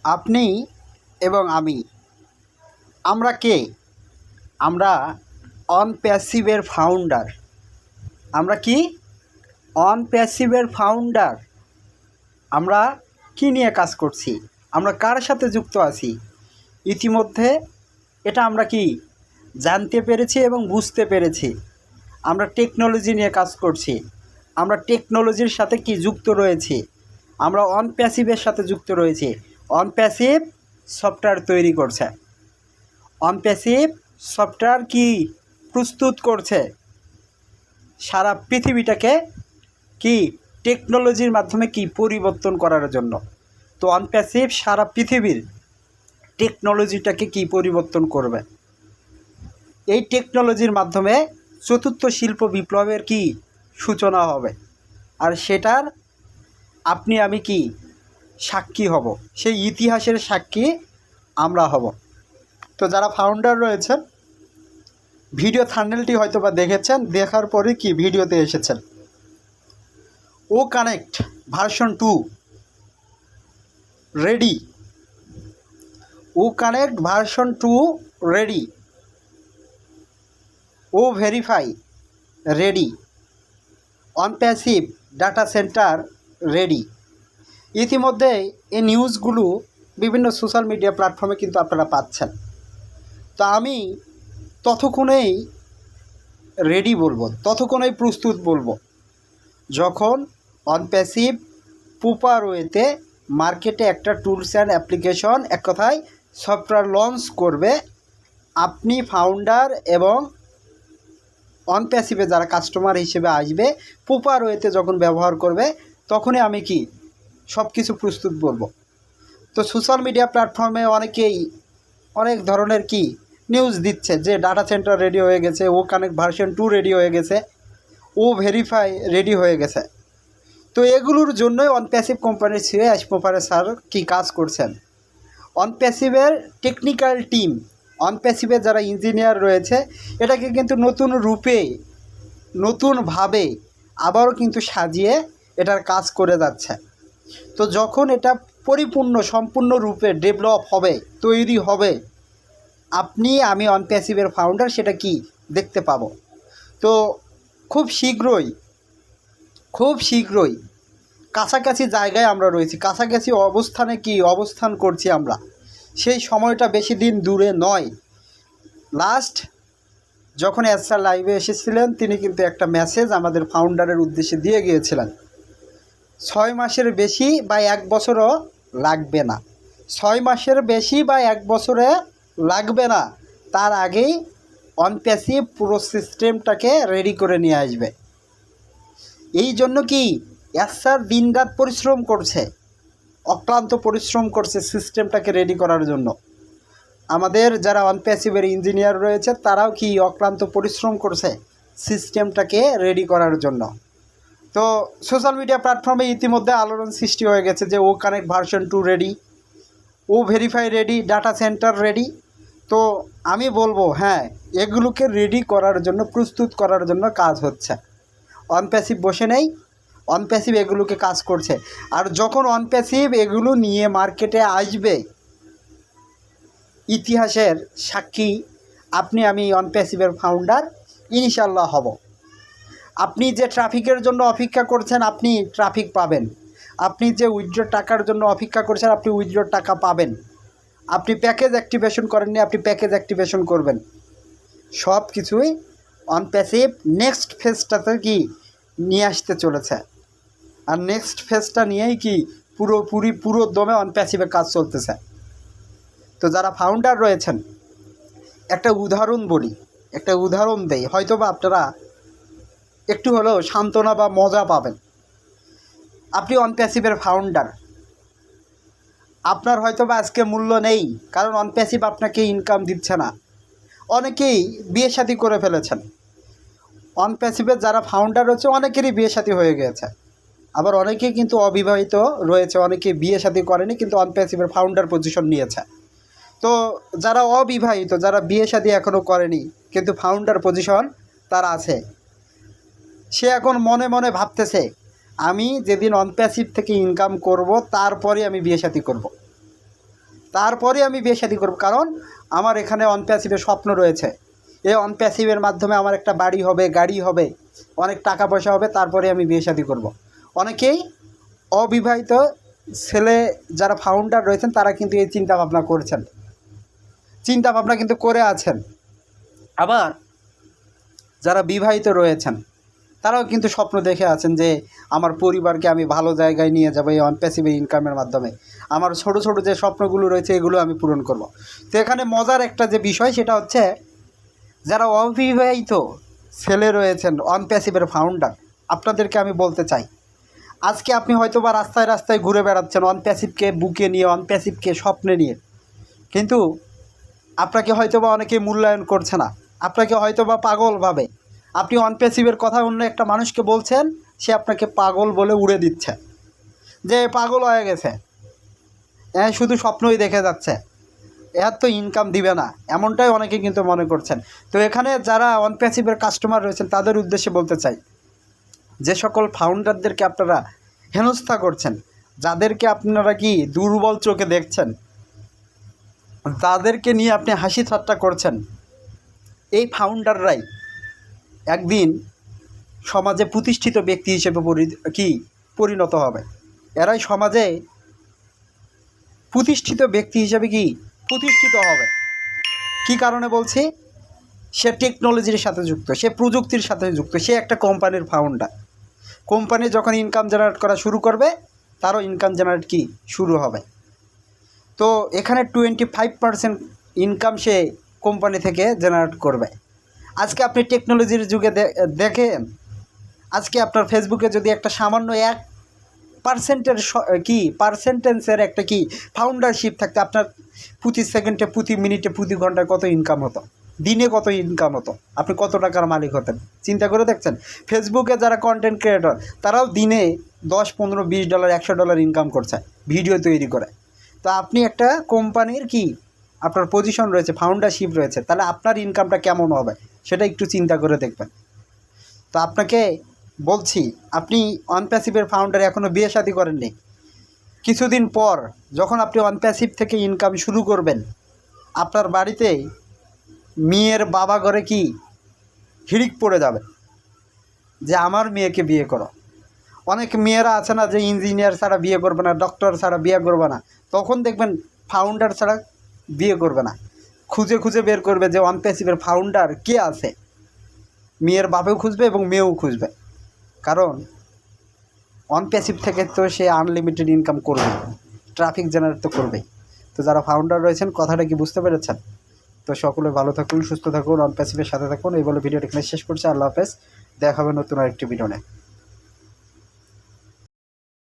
আপনি এবং আমরা কে? আমরা অনপ্যাসিভের ফাউন্ডার। আমরা কি? অনপ্যাসিভের ফাউন্ডার। আমরা কি নিয়ে কাজ করছি? আমরা কার সাথে যুক্ত আছি? ইতিমধ্যে এটা আমরা কি জানতে পেরেছি এবং বুঝতে পেরেছি। আমরা টেকনোলজি নিয়ে কাজ করছি। আমরা টেকনোলজির সাথে কি যুক্ত রয়েছি? আমরা অনপ্যাসিভের সাথে যুক্ত রয়েছি। অনপ্যাসিভ সফটওয়্যার তৈরি করছে। অনপ্যাসিভ সফটওয়্যার কি প্রস্তুত করছে সারা পৃথিবীটাকে কি টেকনোলজির মাধ্যমে কি পরিবর্তন করার জন্য। তো অনপ্যাসিভ সারা পৃথিবীর টেকনোলজিটাকে কি পরিবর্তন করবে। এই টেকনোলজির মাধ্যমে চতুর্থ শিল্প বিপ্লবের কি সূচনা হবে, আর সেটার আপনি আমি কি সাক্ষী হব, সেই ইতিহাসের সাক্ষী আমরা হব। তো যারা ফাউন্ডার রয়েছেন, ভিডিও থাম্বনেলটি হয়তো বা দেখেছেন, দেখার পরে কি ভিডিওতে এসেছেন। O connect version 2 ready. O connect version 2 ready. O verify ready. Onpassive data center ready. ইতিমধ্যে এই নিউজগুলো বিভিন্ন সোশ্যাল মিডিয়া প্ল্যাটফর্মে কিন্তু আপনারা পাচ্ছেন। তো আমি ততক্ষণেই রেডি বলবো, ততক্ষণেই প্রস্তুত বলবো, যখন অনপ্যাসিভ প্রপার ওয়েতে মার্কেটে একটা টুলস অ্যান্ড অ্যাপ্লিকেশন, এক কথায় সফটওয়্যার লঞ্চ করবে। আপনি ফাউন্ডার এবং অনপ্যাসিভে যারা কাস্টমার হিসেবে আসবে, প্রপার ওয়েতে যখন ব্যবহার করবে, তখনই আমি কি সব কিছু প্রস্তুত বলবো। তো সোশ্যাল মিডিয়া প্ল্যাটফর্মে অনেকেই অনেক ধরনের কি নিউজ দিচ্ছে যে ডাটা সেন্টার রেডি হয়ে গেছে, ও কানেক্ট ভার্সন 2 রেডি হয়ে গেছে, ও ভেরিফাই রেডি হয়ে গেছে। তো এগুলোর জন্যই অনপ্যাসিভ কোম্পানির সিও অ্যাশমোফারে স্যার কী কাজ করছেন। অনপ্যাসিভের টেকনিক্যাল টিম, অনপ্যাসিভের যারা ইঞ্জিনিয়ার রয়েছে, এটাকে কিন্তু নতুন রূপে, নতুনভাবে আবারও কিন্তু সাজিয়ে এটার কাজ করে যাচ্ছে। তো যখন এটা পরিপূর্ণ সম্পূর্ণ রূপে ডেভেলপ হবে, তৈরি হবে, আপনি আমি অনপ্যাসিভের ফাউন্ডার সেটা কি দেখতে পাবো। তো খুব শীঘ্রই কাছাকাছি জায়গায় আমরা রয়েছি, কাছাকাছি অবস্থানে কি অবস্থান করছি আমরা, সেই সময়টা বেশি দিন দূরে নয়। লাস্ট যখন স্যার লাইভে এসেছিলেন, তিনি কিন্তু একটা মেসেজ আমাদের ফাউন্ডারের উদ্দেশ্যে দিয়ে গিয়েছিলেন। 6 মাসের বেশি বা 1 বছরও লাগবে না, 6 মাসের বেশি বা 1 বছরে লাগবে না, তার আগেই অনপ্যাসিভ পুরো সিস্টেমটাকে রেডি করে নিয়ে আসবে। এই জন্য কি স্যার দিনরাত পরিশ্রম করছে, অক্লান্ত পরিশ্রম করছে সিস্টেমটাকে রেডি করার জন্য। আমাদের যারা অনপ্যাসিভের ইঞ্জিনিয়ার রয়েছে, তারাও কি অক্লান্ত পরিশ্রম করছে সিস্টেমটাকে রেডি করার জন্য। তো সোশ্যাল মিডিয়া প্ল্যাটফর্মে ইতিমধ্যে আলোড়ন সৃষ্টি হয়ে গেছে যে O connect version 2 ready, O verify ready, data center ready. তো আমি বলবো হ্যাঁ, এগুলোকে রেডি করার জন্য, প্রস্তুত করার জন্য কাজ হচ্ছে। অনপ্যাসিভ বসে নেই, অনপ্যাসিভ এগুলোকে কাজ করছে। আর যখন অনপ্যাসিভ এগুলো নিয়ে মার্কেটে আসবে, ইতিহাসের সাক্ষী আপনি আমি অনপ্যাসিভের ফাউন্ডার ইনশাল্লাহ হব। আপনি যে ট্রাফিকের জন্য অপেক্ষা করছেন, আপনি ট্রাফিক পাবেন। আপনি যে উইথড্র টাকার জন্য অপেক্ষা করছেন, আপনি উইথড্র টাকা পাবেন। আপনি প্যাকেজ অ্যাক্টিভেশন করেননি, আপনি প্যাকেজ অ্যাক্টিভেশন করবেন। সব কিছুই অনপ্যাসিভ নেক্সট ফেজটাতে কি নিয়ে আসতে চলেছে। আর নেক্সট ফেজটা নিয়েই কি পুরো দমে অনপ্যাসিভে কাজ চলতেছে। তো যারা ফাউন্ডার রয়েছেন, একটা উদাহরণ বলি, একটা উদাহরণ দেই, হয়তো বা আপনারা একটু হলেও সান্ত্বনা বা মজা পাবেন। আপনি অনপ্যাসিভের ফাউন্ডার, আপনার হয়তো বা আজকে মূল্য নেই, কারণ অনপ্যাসিভ আপনাকে ইনকাম দিচ্ছে না। অনেকেই বিয়ে শাদী করে ফেলেছেন। অনপ্যাসিভের যারা ফাউন্ডার রয়েছে, অনেকেরই বিয়ে শাদী হয়ে গিয়েছে। আবার অনেকেই কিন্তু অবিবাহিত রয়েছে, অনেকে বিয়ে শাদী করেনি কিন্তু অনপ্যাসিভের ফাউন্ডার পজিশন নিয়েছে। তো যারা অবিবাহিত, যারা বিয়ে শাদী এখনও করেনি কিন্তু ফাউন্ডার পজিশন তারা আছে, সে এখন মনে মনে ভাবতেছে আমি যেদিন অনপ্যাসিভ থেকে ইনকাম করব, তারপরে আমি বিয়ে শাদী করব। তারপরে আমি বিয়ে শাদী করব, কারণ আমার এখানে অনপ্যাসিভের স্বপ্ন রয়েছে। এই অনপ্যাসিভের মাধ্যমে আমার একটা বাড়ি হবে, গাড়ি হবে, অনেক টাকা পয়সা হবে, তারপরে আমি বিয়ে শাদী করব। অনেকেই অবিবাহিত ছেলে যারা ফাউন্ডার রয়েছেন তারা কিন্তু এই চিন্তা ভাবনা করছেন, চিন্তা ভাবনা কিন্তু করে আছেন। আবার যারা বিবাহিত রয়েছেন তারাও কিন্তু স্বপ্ন দেখে আছেন যে আমার পরিবারকে আমি ভালো জায়গায় নিয়ে যাবো এই অনপ্যাসিভ ইনকামের মাধ্যমে। আমার ছোট ছোট যে স্বপ্নগুলো রয়েছে এগুলো আমি পূরণ করব। তো এখানে মজার একটা যে বিষয় সেটা হচ্ছে, যারা অবিবাহিত ছেলে রয়েছেন অনপ্যাসিভের ফাউন্ডার, আপনাদেরকে আমি বলতে চাই, আজকে আপনি হয়তো বা রাস্তায় রাস্তায় ঘুরে বেড়াচ্ছেন অনপ্যাসিভকে বুকে নিয়ে, অনপ্যাসিভকে স্বপ্নে নিয়ে, কিন্তু আপনাকে হয়তো বা অনেকে মূল্যায়ন করছে না, আপনাকে হয়তো বা পাগল ভাবে। আপনি অনপ্যাসিভের কথা অন্য একটা মানুষকে বলছেন, সে আপনাকে পাগল বলে উড়ে দিচ্ছে, যে পাগল হয়ে গেছে, শুধু স্বপ্নই দেখে যাচ্ছে, এর তো ইনকাম দিবে না, এমনটাই অনেকে কিন্তু মনে করছেন। তো এখানে যারা অনপ্যাসিভের কাস্টমার রয়েছেন তাদের উদ্দেশ্যে বলতে চাই, যে সকল ফাউন্ডারদেরকে আপনারা হেনস্থা করছেন, যাদেরকে আপনারা কি দুর্বল চোখে দেখছেন, যাদেরকে নিয়ে আপনি হাসি ঠাট্টা করছেন, এই ফাউন্ডাররাই একদিন সমাজে প্রতিষ্ঠিত ব্যক্তি হিসেবে পরিণত হবে। এরাই সমাজে প্রতিষ্ঠিত ব্যক্তি হিসেবে প্রতিষ্ঠিত হবে। কি কারণে বলছি? সে টেকনোলজির সাথে যুক্ত, সে প্রযুক্তির সাথে যুক্ত, সে একটা কোম্পানির ফাউন্ডার। কোম্পানি যখন ইনকাম জেনারেট করা শুরু করবে, তারও ইনকাম জেনারেট শুরু হবে। তো এখানে 25% ইনকাম সে কোম্পানি থেকে জেনারেট করবে। আজকে আপনি টেকনোলজির যুগে দেখেন, আজকে আপনার ফেসবুকে যদি একটা সামান্য 1% একটা ফাউন্ডারশিপ থাকতে, আপনার প্রতি সেকেন্ডে, প্রতি মিনিটে, প্রতি ঘন্টায় কত ইনকাম হতো, দিনে কত ইনকাম হতো, আপনি কত টাকার মালিক হতেন চিন্তা করে দেখছেন? ফেসবুকে যারা কন্টেন্ট ক্রিয়েটর তারাও দিনে $10, $15, $20, $100 ইনকাম করছে ভিডিও তৈরি করে। তো আপনি একটা কোম্পানির আপনার পজিশন রয়েছে, ফাউন্ডারশিপ রয়েছে, তাহলে আপনার ইনকামটা কেমন হবে সেটা একটু চিন্তা করে দেখবেন। তো আপনাকে বলছি, আপনি অনপ্যাসিভের ফাউন্ডার এখনও বিয়ে শাদী করেননি, কিছুদিন পর যখন আপনি অনপ্যাসিভ থেকে ইনকাম শুরু করবেন, আপনার বাড়িতে মেয়ের বাবা ঘরে হিড়িক পড়ে যাবে যে আমার মেয়েকে বিয়ে করো। অনেক মেয়েরা আছে না যে ইঞ্জিনিয়ার ছাড়া বিয়ে করবে না, ডক্টর ছাড়া বিয়ে করবে না, তখন দেখবেন ফাউন্ডার ছাড়া বিয়ে করবে না, খুঁজে খুঁজে বের করবে যে অনপ্যাসিভের ফাউন্ডার কে আছে। মেয়ের বাপেও খুঁজবে এবং মেয়েও খুঁজবে, কারণ অনপ্যাসিভ থেকে তো সে আনলিমিটেড ইনকাম করবে, ট্রাফিক জেনারেট তো করবেই। তো যারা ফাউন্ডার রয়েছেন কথাটা কি বুঝতে পেরেছেন? তো সকলে ভালো থাকুন, সুস্থ থাকুন, অনপ্যাসিভের সাথে থাকুন। এই বলে ভিডিওটা এখানে শেষ করছি। আল্লাহ হাফেজ, দেখা হবে নতুন আরেকটি ভিডিও নিয়ে।